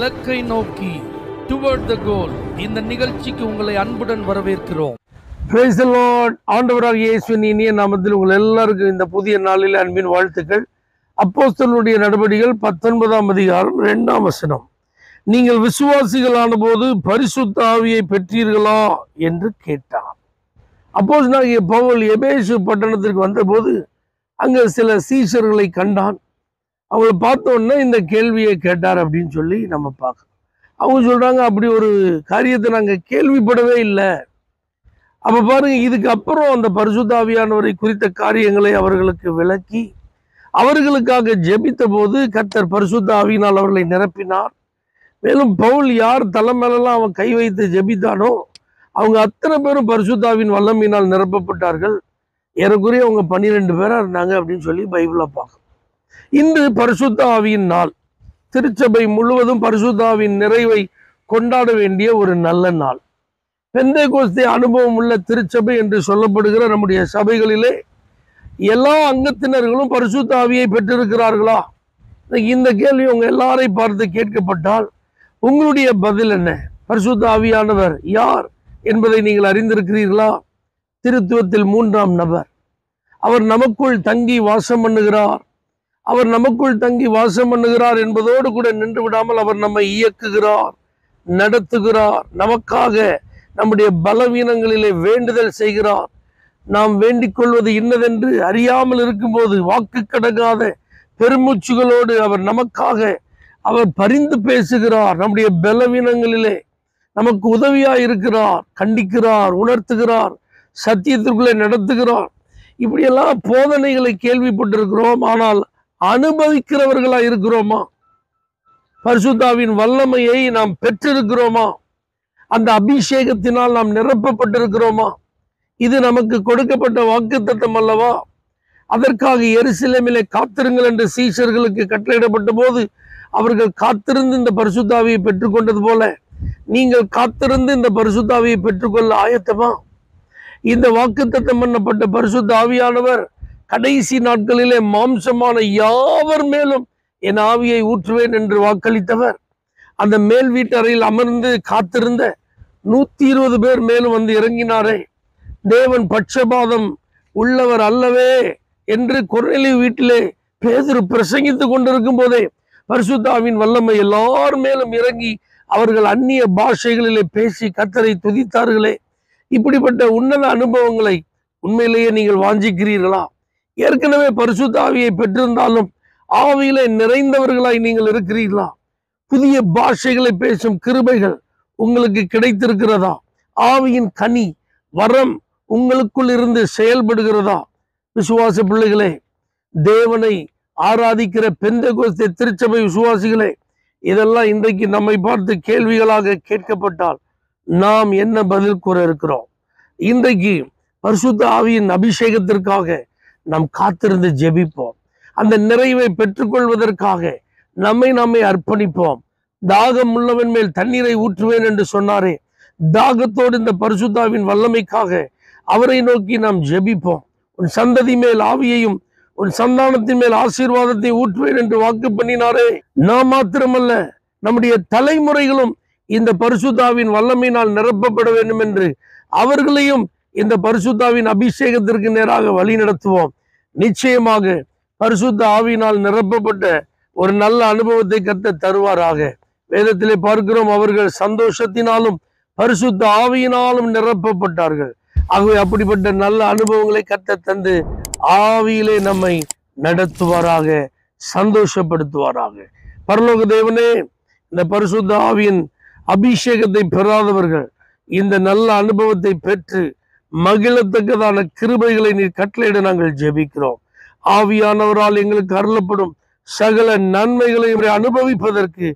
இலக்கை நோக்கி டுவர்ட் த கோல். இந்த நிகழ்ச்சிக்கு உங்களை அன்புடன் வரவேற்கிறோம். Praise the Lord. ஆண்டவராகிய இயேசுவின் இனிய நாமத்தில் உங்கள் எல்லாருக்கும் இந்த புதிய நாளில் அன்பின் வாழ்த்துக்கள். அப்போஸ்தலருடைய நடபடிகள் 19ஆம் அதிகாரம் 2ஆம் வசனம். நீங்கள் விசுவாசிகளான போது பரிசுத்த ஆவியை பெற்றீர்களா என்று கேட்டார். அப்போஸ்தலனாகிய பவுல் எபேசு பட்டணத்திற்கு வந்தபோது அங்கே சில சீஷர்களை கண்டான். அவங்களை பார்த்த உடனே இந்த கேள்வியை கேட்டார் அப்படின்னு சொல்லி நம்ம பார்க்கணும். அவங்க சொல்றாங்க, அப்படி ஒரு காரியத்தை நாங்கள் கேள்விப்படவே இல்லை. அப்ப பாருங்க, இதுக்கு அப்புறம் அந்த பரிசுத்த ஆவியானவரை குறித்த காரியங்களை அவர்களுக்கு விளக்கி அவர்களுக்காக ஜெபித்த போது கர்த்தர் பரிசுத்த ஆவியினால் அவர்களை நிரப்பினார். மேலும் பவுல் யார் தலை மேலெல்லாம் அவன் கை வைத்து ஜெபித்தானோ அவங்க அத்தனை பேரும் பரிசுத்த ஆவியின் வல்லமையினால் நிரப்பப்பட்டார்கள். ஏறக்குறைய அவங்க 12 பேரா இருந்தாங்க அப்படின்னு சொல்லி பைபிளை பார்க்கணும். இன்று பரிசுத்த ஆவியின் நாள். திருச்சபை முழுவதும் பரிசுத்த ஆவியின் நிறைவை கொண்டாட வேண்டிய ஒரு நல்ல நாள். பெந்தேகோஸ்தே அனுபவம் உள்ள திருச்சபை என்று சொல்லப்படுகிற நம்முடைய சபைகளிலே எல்லா அங்கத்தினர்களும் பரிசுத்த ஆவியை பெற்றிருக்கிறார்களா? இந்த கேள்வி உங்க எல்லாரையும் பார்த்து கேட்கப்பட்டால் உங்களுடைய பதில் என்ன? பரிசுத்த ஆவியானவர் யார் என்பதை நீங்கள் அறிந்திருக்கிறீர்களா? திருத்துவத்தில் 3ஆம் நபர். அவர் நமக்குள் தங்கி வாசம் பண்ணுகிறார். அவர் நமக்குள் தங்கி வாசம் பண்ணுகிறார் என்பதோடு கூட நின்று விடாமல் அவர் நம்மை இயக்குகிறார், நடத்துகிறார். நமக்காக நம்முடைய பலவீனங்களிலே வேண்டுதல் செய்கிறார். நாம் வேண்டிக் கொள்வது இன்னதென்று அறியாமல் இருக்கும்போது வாக்கு கடங்காத பெருமூச்சுகளோடு அவர் நமக்காக அவர் பரிந்து பேசுகிறார். நம்முடைய பலவீனங்களிலே நமக்கு உதவியாய் இருக்கிறார், கண்டிக்கிறார், உணர்த்துகிறார், சத்தியத்திற்குள்ளே நடத்துகிறார். இப்படியெல்லாம் போதனைகளை கேள்விப்பட்டிருக்கிறோம். ஆனால் அனுபவிக்கிறவர்களா இருக்கிறோமா? பரிசுத்த ஆவியின் வல்லமையை நாம் பெற்றிருக்கிறோமா? அந்த அபிஷேகத்தினால் நாம் நிரப்பப்பட்டிருக்கிறோமா? இது நமக்கு கொடுக்கப்பட்ட வாக்குத்தத்தம் அல்லவா? அதற்காக எருசலேமிலே காத்திருங்கள் என்று சீஷர்களுக்கு கட்டளையிடப்பட்ட போது அவர்கள் காத்திருந்து இந்த பரிசுத்த ஆவியை பெற்றுக்கொண்டது போல நீங்கள் காத்திருந்து இந்த பரிசுத்த ஆவியை பெற்றுக்கொள்ள ஆயத்தமா? இந்த வாக்குத்தத்தம் பண்ணப்பட்ட பரிசுத்த ஆவியானவர் கடைசி நாட்களிலே மாம்சமான யாவர் மேலும் என் ஆவியை ஊற்றுவேன் என்று வாக்களித்தவர் அந்த மேல் வீட்டறையில் அமர்ந்து காத்திருந்த 120 பேர் மேலும் வந்து இறங்கினாரே. தேவன் பட்சபாதம் உள்ளவர் அல்லவே என்று கொர்நேலியு வீட்டிலே பேதுரு பிரசங்கித்துக் கொண்டிருக்கும் போதே பரிசுத்த ஆவியின் வல்லமை எல்லார் மேலும் இறங்கி அவர்கள் அந்நிய பாஷைகளிலே பேசி கர்த்தரை துதித்தார்களே. இப்படிப்பட்ட உன்னத அனுபவங்களை உண்மையிலேயே நீங்கள் வாஞ்சிக்கிறீர்களா? ஏற்கனவே பரிசுத்த ஆவியை பெற்றிருந்தாலும் ஆவியிலே நிறைந்தவர்களாய் நீங்கள் இருக்கிறீர்களா? புதிய பாஷைகளை பேசும் கிருபைகள் உங்களுக்கு கிடைத்திருக்கிறதா? ஆவியின் கனி வரம் உங்களுக்குள் இருந்து செயல்படுகிறதா? விசுவாச பிள்ளைகளே, தேவனை ஆராதிக்கிற பெந்தேகோஸ்தே திருச்சபை விசுவாசிகளே, இதெல்லாம் இன்றைக்கு நம்மை பார்த்து கேள்விகளாக கேட்கப்பட்டால் நாம் என்ன பதில் கூற இருக்கிறோம்? இன்றைக்கு பரிசுத்த ஆவியின் அபிஷேகத்திற்காக நாம் காத்திருந்து ஜெபிப்போம். அந்த நிறைவை பெற்றுக்கொள்வதற்காக நம்மை அர்ப்பணிப்போம். தாகம் உள்ளவன் மேல் தண்ணீரை ஊற்றுவேன் என்று சொன்னாரே, தாகத்தோடு இந்த பரிசுத்த ஆவியின் வல்லமைக்காக அவரை நோக்கி நாம் ஜெபிப்போம். உன் சந்ததி மேல் ஆவியையும் உன் சந்தானத்தின் மேல் ஆசீர்வாதத்தை ஊற்றுவேன் என்று வாக்கு பண்ணினாரே. நாம் மாத்திரமல்ல, நம்முடைய தலைமுறைகளும் இந்த பரிசுத்த ஆவியின் வல்லமையினால் நிரப்பப்பட வேண்டும் என்று அவர்களையும் இந்த பரிசுத்த ஆவியின் அபிஷேகத்திற்கு நேராக வழி நடத்துவோம். நிச்சயமாக பரிசுத்த ஆவியினால் நிரப்பப்பட்ட ஒரு நல்ல அனுபவத்தை கர்த்தர் தருவாராக. வேதத்திலே பார்க்கிறோம், அவர்கள் சந்தோஷத்தினாலும் பரிசுத்த ஆவியினாலும் நிரப்பப்பட்டார்கள். ஆகவே அப்படிப்பட்ட நல்ல அனுபவங்களை கர்த்தர் தந்து ஆவியிலே நம்மை நடத்துவாராக, சந்தோஷப்படுத்துவாராக. பரலோக தேவனே, இந்த பரிசுத்த ஆவியின் அபிஷேகத்தை பெறாதவர்கள் இந்த நல்ல அனுபவத்தை பெற்று மகிழத்தக்கதான கிருபைகளை நீர் கட்டளையிட நாங்கள் ஜெபிக்கிறோம். ஆவியானவரால் எங்களுக்கு அருளப்படும் சகல நன்மைகளை அனுபவிப்பதற்கு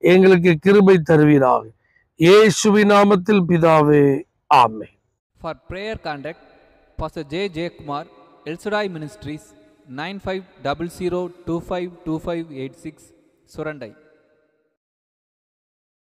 எங்களுக்கு கிருபை தருவீராக. இயேசுவின் நாமத்தில் பிதாவே, ஆமென். For prayer contact, Pastor J. J. Kumar, El Shaddai Ministries, 9500252586, Surandai.